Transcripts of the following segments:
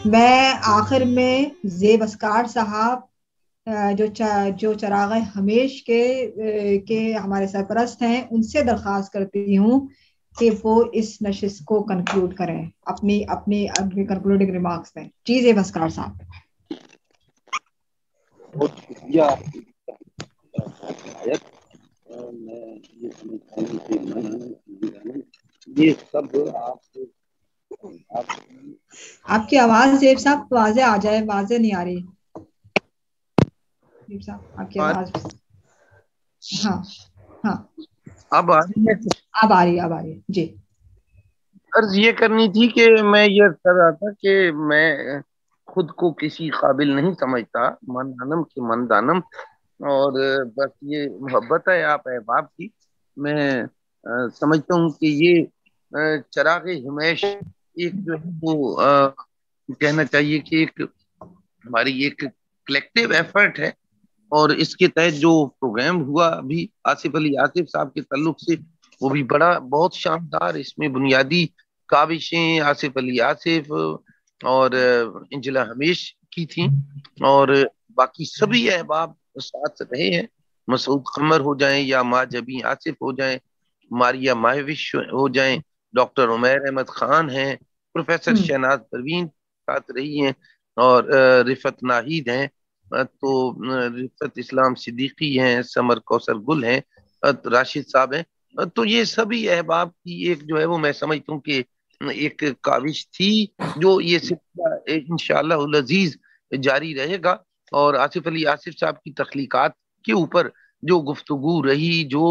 میں آخر میں زیب اسکار صاحب جو چراغ ہمیش کے ہمارے سرپرست ہیں، ان سے درخواست کرتی ہوں کہ وہ اس نشست کو کنکلوڈ کریں اپنی اپنی کنکلوڈنگ ریمارکس میں. جی زیب اسکار صاحب. بہت شکریہ میں یہ سمجھتا ہوں کہ یہ سب آپ کی آواز زیب صاحب واضح آ جائے، واضح نہیں آ رہی. زیب صاحب آپ کی آواز. ہاں ہاں اب اب آ رہی ہے جی. عرض یہ کرنی تھی کہ میں یہ کر رہا تھا کہ میں خود کو کسی قابل نہیں سمجھتا، من دانم کی من دانم، اور بس یہ محبت ہے آپ احباب کی. میں سمجھتا ہوں کہ یہ چراغ ہمیش ایک جو ہے وہ کہنا چاہیے کہ ایک ہماری ایک کلیکٹیو ایفرٹ ہے، اور اس کے تحت جو پروگرام ہوا ابھی آصف علی آصف صاحب کے تعلق سے، وہ بھی بہت شاندار. اس میں بنیادی کاوشیں آصف علی آصف اور انجلا ہمیش کی تھیں، اور باقی سبھی احباب ساتھ رہے ہیں. مسعود قمر ہو جائیں یا ماں جبیں آصف ہو جائیں، ماریا ماہوش ہو جائیں، ڈاکٹر عمیر احمد خان ہیں، پروفیسر شہناز پروین ساتھ رہی ہیں، اور رفت ناہید ہیں، تو رفت اسلام صدیقی ہیں، سمر کوثر گل ہیں، راشد صاحب ہیں. تو یہ سبھی احباب کی ایک جو ہے وہ میں سمجھتا ہوں کہ ایک کاوش تھی، جو یہ سلسلہ انشاءاللہ العزیز جاری رہے گا. اور آصف علی آصف صاحب کی تخلیقات کے اوپر جو گفتگو رہی، جو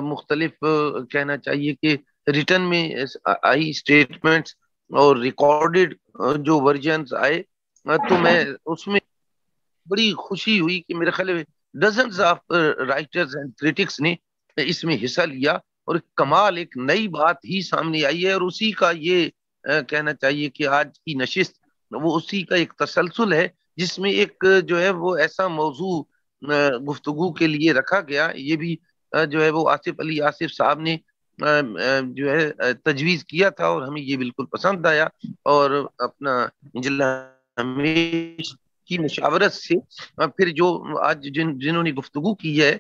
مختلف کہنا چاہیے کہ ریٹن میں آئی اسٹیٹمنٹس اور ریکارڈڈ جو ورژنز آئے، تو میں اس میں بڑی خوشی ہوئی کہ میرے خیال میں dozens of writers and critics نے اس میں حصہ لیا، اور کمال ایک نئی بات ہی سامنے آئی ہے. اور اسی کا یہ کہنا چاہیے کہ آج کی نشست وہ اسی کا ایک تسلسل ہے، جس میں ایک جو ہے وہ ایسا موضوع گفتگو کے لیے رکھا گیا. یہ بھی جو ہے وہ آصف علی آصف صاحب نے جو ہے تجویز کیا تھا، اور ہمیں یہ بالکل پسند آیا. اور اپنا انجلا ہمیش کی مشاورت سے پھر جو آج جنہوں نے گفتگو کی ہے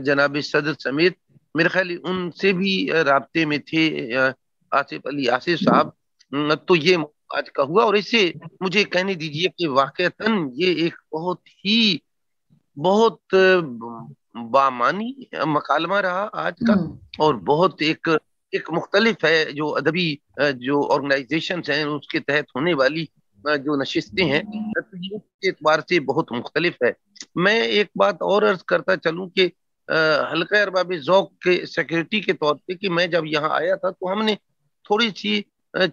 جناب صدر سمیت، میرے خیال ان سے بھی رابطے میں تھے آصف علی آصف صاحب. تو یہ آج کا ہوا، اور اس سے مجھے کہنے دیجئے کہ واقعتاً یہ ایک بہت بامانی مکالمہ رہا آج کا، اور بہت ایک مختلف ہے جو ادبی جو آرگنائزیشنز ہیں اس کے تحت ہونے والی جو نشستیں ہیں، کے اعتبار سے بہت مختلف ہے. میں ایک بات اور عرض کرتا چلوں کہ حلقہ ارباب ذوق کے سیکرٹری کے طور پہ کہ میں جب یہاں آیا تھا تو ہم نے تھوڑی سی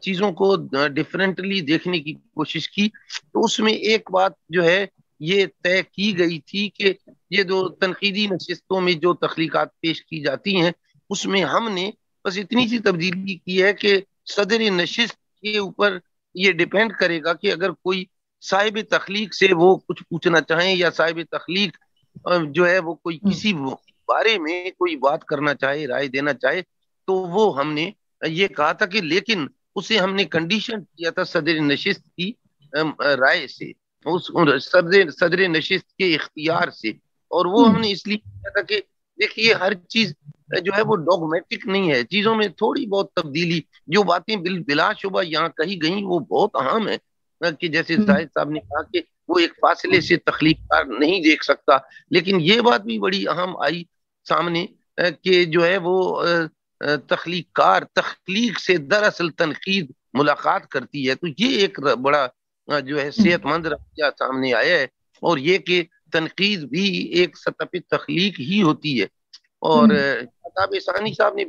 چیزوں کو ڈفرینٹلی دیکھنے کی کوشش کی. تو اس میں ایک بات جو ہے یہ طے کی گئی تھی کہ یہ جو تنقیدی نشستوں میں جو تخلیقات پیش کی جاتی ہیں، اس میں ہم نے بس اتنی سی تبدیلی کی ہے کہ صدر نشست کے اوپر یہ ڈیپینڈ کرے گا کہ اگر کوئی صاحب تخلیق سے وہ کچھ پوچھنا چاہیں، یا صاحب تخلیق جو ہے وہ کوئی کسی بارے میں کوئی بات کرنا چاہے، رائے دینا چاہے، تو وہ ہم نے یہ کہا تھا کہ لیکن اسے ہم نے کنڈیشن کیا تھا صدر نشست کی رائے سے، صدر نشست کے اختیار سے. اور وہ ہم نے اس لیے کیا تھا کہ دیکھیے ہر چیز جو ہے وہ ڈوگمیٹک نہیں ہے، چیزوں میں تھوڑی بہت تبدیلی، جو باتیں بلا شبہ یہاں کہی گئیں وہ بہت اہم ہے. کہ جیسے زاہد صاحب نے کہا کہ وہ ایک فاصلے سے تخلیق کار نہیں دیکھ سکتا، لیکن یہ بات بھی بڑی اہم آئی سامنے کہ جو ہے وہ تخلیق کار تخلیق سے دراصل تنقید ملاقات کرتی ہے. تو یہ ایک بڑا جو ہے صحت مند رویہ سامنے آیا ہے، اور یہ کہ تنقید بھی ایک سطح پہ تخلیق ہی ہوتی ہے. اور شاداب احسانی صاحب نے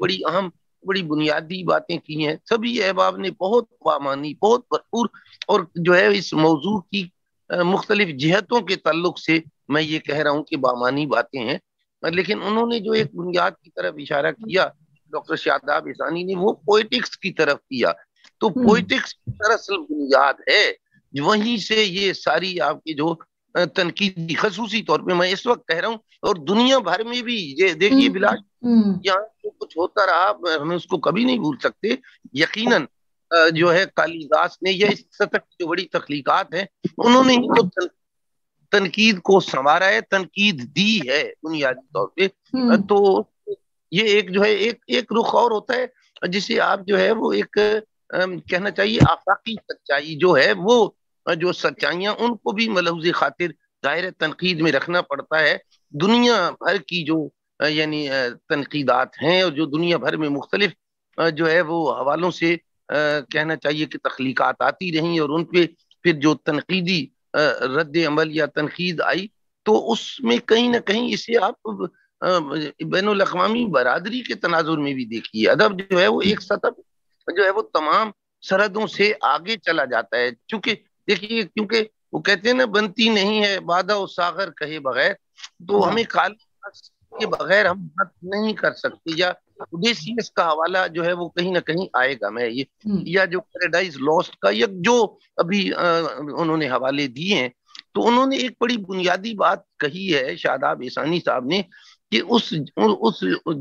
بڑی بنیادی باتیں کی ہیں. سبھی احباب نے بہت بامانی، بہت بھرپور، اور جو ہے اس موضوع کی مختلف جہتوں کے تعلق سے میں یہ کہہ رہا ہوں کہ بامانی باتیں ہیں. لیکن انہوں نے جو ایک بنیاد کی طرف اشارہ کیا ڈاکٹر شاداب احسانی نے، وہ پوئٹکس کی طرف کیا. تو پوئٹکس دراصل بنیاد ہے، وہیں سے یہ ساری آپ کی جو تنقیدی، خصوصی طور پہ میں اس وقت کہہ رہا ہوں اور دنیا بھر میں بھی یہ دیکھیے بلاش یہاں جو کچھ ہوتا رہا ہم اس کو کبھی نہیں بھول سکتے. یقیناً جو ہے کالیداس نے یا اس سطح کی جو بڑی تخلیقات ہیں انہوں نے ہی تو تنقید کو سنوارا ہے، تنقید دی ہے بنیادی طور پہ. تو یہ ایک جو ہے ایک رخ اور ہوتا ہے جسے آپ جو ہے وہ ایک کہنا چاہیے آفاقی سچائی جو ہے، وہ جو سچائیاں ان کو بھی ملحوظ خاطر دائرہ تنقید میں رکھنا پڑتا ہے. دنیا بھر کی جو یعنی تنقیدات ہیں اور جو دنیا بھر میں مختلف جو ہے وہ حوالوں سے کہنا چاہیے کہ تخلیقات آتی رہیں اور ان پہ پھر جو تنقیدی رد عمل یا تنقید آئی تو اس میں کہیں نہ کہیں اسے آپ بین الاقوامی برادری کے تناظر میں بھی دیکھیے. ادب جو ہے وہ ایک سطح جو ہے وہ تمام سرحدوں سے آگے چلا جاتا ہے. چونکہ دیکھیے کیونکہ وہ کہتے ہیں نا بنتی نہیں ہے بادہ و ساغر کہے بغیر، تو ہمیں کے بغیر ہم بات نہیں کر سکتے. یا اوڈیسیس کا حوالہ جو ہے وہ کہیں نہ کہیں آئے گا. میں یہ یا جو پیراڈائز لاسٹ کا یا جو ابھی انہوں نے حوالے دیے ہیں تو انہوں نے ایک بڑی بنیادی بات کہی ہے شاداب احسانی صاحب نے کہ اس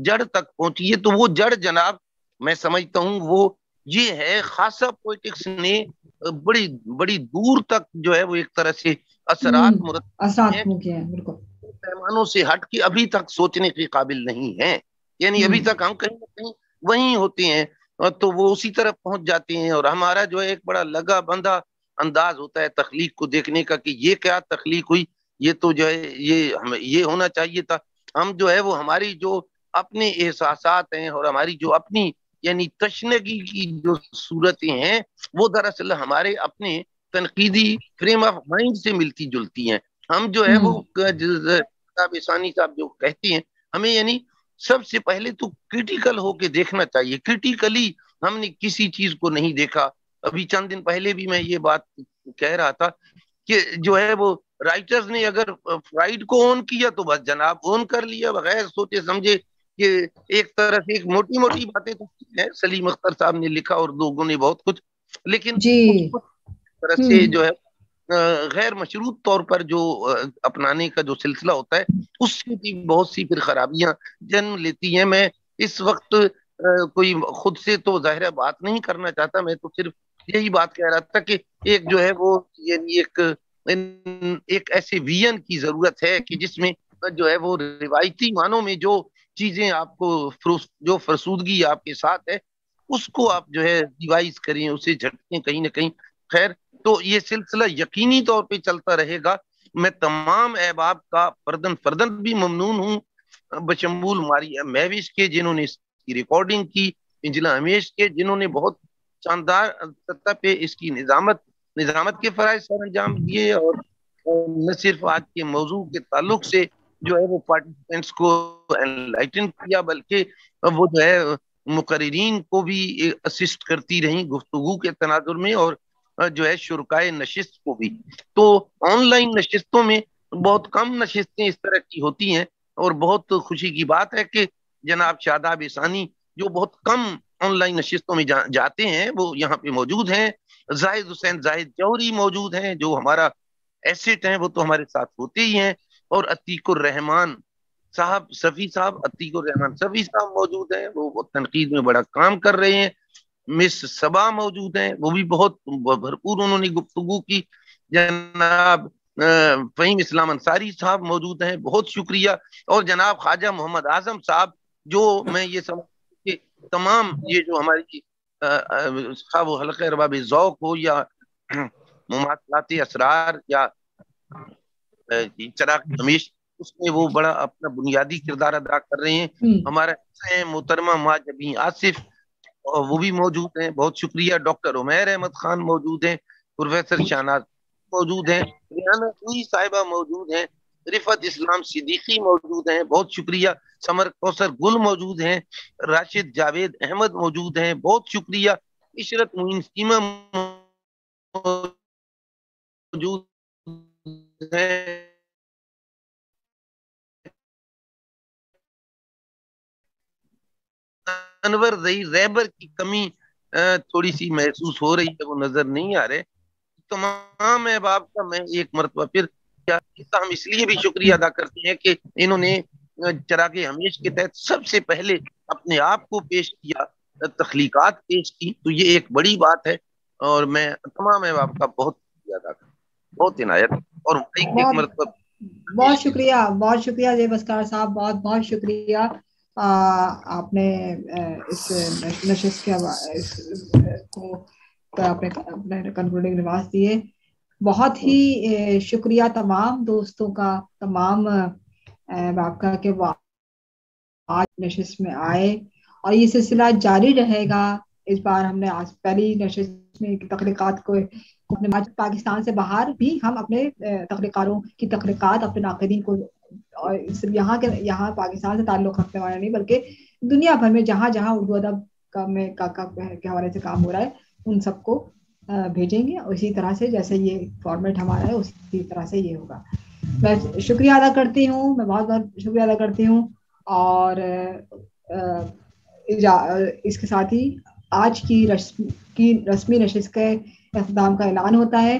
جڑ تک پہنچیے. تو وہ جڑ جناب میں سمجھتا ہوں وہ یہ ہے خاصہ پولیٹکس نے بڑی بڑی دور تک جو ہے وہ ایک طرح سے اثرات مرتب پیمانوں سے ہٹ کے ابھی تک سوچنے کے قابل نہیں ہیں. یعنی ابھی تک ہم کہیں نہ کہیں وہیں ہوتے ہیں تو وہ اسی طرف پہنچ جاتے ہیں. اور ہمارا جو ہے ایک بڑا لگا بندہ انداز ہوتا ہے تخلیق کو دیکھنے کا کہ یہ کیا تخلیق ہوئی، یہ تو جو ہے یہ ہونا چاہیے تھا. ہم جو ہے وہ ہماری جو اپنے احساسات ہیں اور ہماری جو اپنی یعنی تشنگی کی جو صورتیں ہیں وہ دراصل ہمارے اپنے تنقیدی فریم آف مائنڈ سے ملتی جلتی ہیں. ہم جو ہے وہ ثانی صاحب جو کہتے ہیں ہمیں یعنی سب سے پہلے تو کرٹیکل ہو کے دیکھنا چاہیے. کرٹیکلی ہم نے کسی چیز کو نہیں دیکھا. ابھی چند دن پہلے بھی میں یہ بات کہہ رہا تھا کہ جو ہے وہ رائٹرز نے اگر فرائیڈ کو اون کیا تو بس جناب اون کر لیا بغیر سوچے سمجھے کہ ایک طرح سے ایک موٹی موٹی باتیں تو ہیں سلیم اختر صاحب نے لکھا اور لوگوں نے بہت کچھ، لیکن اس طرح سے جو ہے غیر مشروط طور پر جو اپنانے کا جو سلسلہ ہوتا ہے اس سے بھی بہت سی پھر خرابیاں جنم لیتی ہیں. میں اس وقت کوئی خود سے تو ظاہر بات نہیں کرنا چاہتا، میں تو صرف یہی بات کہہ رہا تھا کہ ایک جو ہے وہ یعنی ایک ایسے ویژن کی ضرورت ہے کہ جس میں جو ہے وہ روایتی معنوں میں جو چیزیں آپ کو جو فرسودگی آپ کے ساتھ ہے اس کو آپ جو ہے ریوائز کریں، اسے جھٹکیں کہیں نہ کہیں. خیر تو یہ سلسلہ یقینی طور پہ چلتا رہے گا. میں تمام احباب کا فردن بھی ممنون ہوں بشمول ماریہ مہوش کے جنہوں نے اس کی ریکارڈنگ کی، انجلا ہمیش کے جنہوں نے بہت شاندار سطح پہ اس کی نظامت کے فرائض سر انجام دیے، اور نہ صرف آج کے موضوع کے تعلق سے جو ہے وہ پارٹیسپینٹس کو انلائٹن کیا بلکہ وہ جو ہے مقررین کو بھی اسسٹ کرتی رہیں گفتگو کے تناظر میں، اور جو ہے شرکائے نشست کو بھی. تو آن لائن نشستوں میں بہت کم نشستیں اس طرح کی ہوتی ہیں اور بہت خوشی کی بات ہے کہ جناب شاداب احسانی جو بہت کم آن لائن نشستوں میں جاتے ہیں وہ یہاں پہ موجود ہیں. زاہد حسین زاہد جوہری موجود ہیں جو ہمارا ایسٹ ہیں، وہ تو ہمارے ساتھ ہوتے ہی ہیں. اور عتیق الرحمان صاحب صفی صاحب عتیق الرحمان صفی صاحب موجود ہیں، وہ تنقید میں بڑا کام کر رہے ہیں. مس صبا موجود ہیں، وہ بھی بہت بھرپور انہوں نے گفتگو کی. جناب فہیم اسلام انصاری صاحب موجود ہیں، بہت شکریہ. اور جناب خواجہ محمد اعظم صاحب جو میں یہ سمجھ کہ تمام یہ جو ہماری وہ حلقہ ارباب ذوق ہو یا مماثلات اسرار یا چراغ ہمیش اس میں وہ بڑا اپنا بنیادی کردار ادا کر رہے ہیں. ہمارا محترمہ ماجبی آصف وہ بھی موجود ہیں، بہت شکریہ. ڈاکٹر عمیر احمد خان موجود ہیں، پروفیسر شہناز موجود ہیں، ریانہ صاحبہ موجود ہیں، رفت اسلام صدیقی موجود ہیں، بہت شکریہ. سمر کوثر گل موجود ہیں، راشد جاوید احمد موجود ہیں، بہت شکریہ. عشرت معین سیمہ موجود ہیں. انور ظہیر رہبر کی کمی تھوڑی سی محسوس ہو رہی ہے، وہ نظر نہیں آ رہے. تمام احباب کا میں ایک مرتبہ پھر ہم اس لیے بھی شکریہ ادا کرتے ہیں کہ انہوں نے چراغ ہمیش کے تحت سب سے پہلے اپنے آپ کو پیش کیا تخلیقات پیش کی، تو یہ ایک بڑی بات ہے، اور میں تمام احباب کا بہت شکریہ ادا کرتا ہوں، بہت عنایت، اور ایک بہت مرتبہ بہت شکریہ، بہت شکریہ زیب اسکار صاحب، بہت بہت شکریہ۔ آپ نے اس نشست کے کو اپنے کنکلوڈنگ نواز دیے۔ بہت ہی شکریہ تمام دوستوں کا، تمام آپ کا کہ وہ آج نشست میں آئے، اور یہ سلسلہ جاری رہے گا۔ اس بار ہم نے آج پہلی نشست میں تخلیقات کو پاکستان سے باہر بھی ہم اپنے تخلیقاروں کی تخلیقات، اپنے ناقدین کو، اور صرف یہاں پاکستان سے تعلق رکھنے والے نہیں بلکہ دنیا بھر میں جہاں جہاں اردو ادب کے حوالے سے کام ہو رہا ہے ان سب کو بھیجیں گے، اسی طرح سے جیسے یہ فارمیٹ ہمارا ہے اسی طرح سے یہ ہوگا۔ میں شکریہ ادا کرتی ہوں، میں بہت بہت شکریہ ادا کرتی ہوں، اور اس کے ساتھ ہی آج کی رسمی نشست کے اختتام کا اعلان ہوتا ہے۔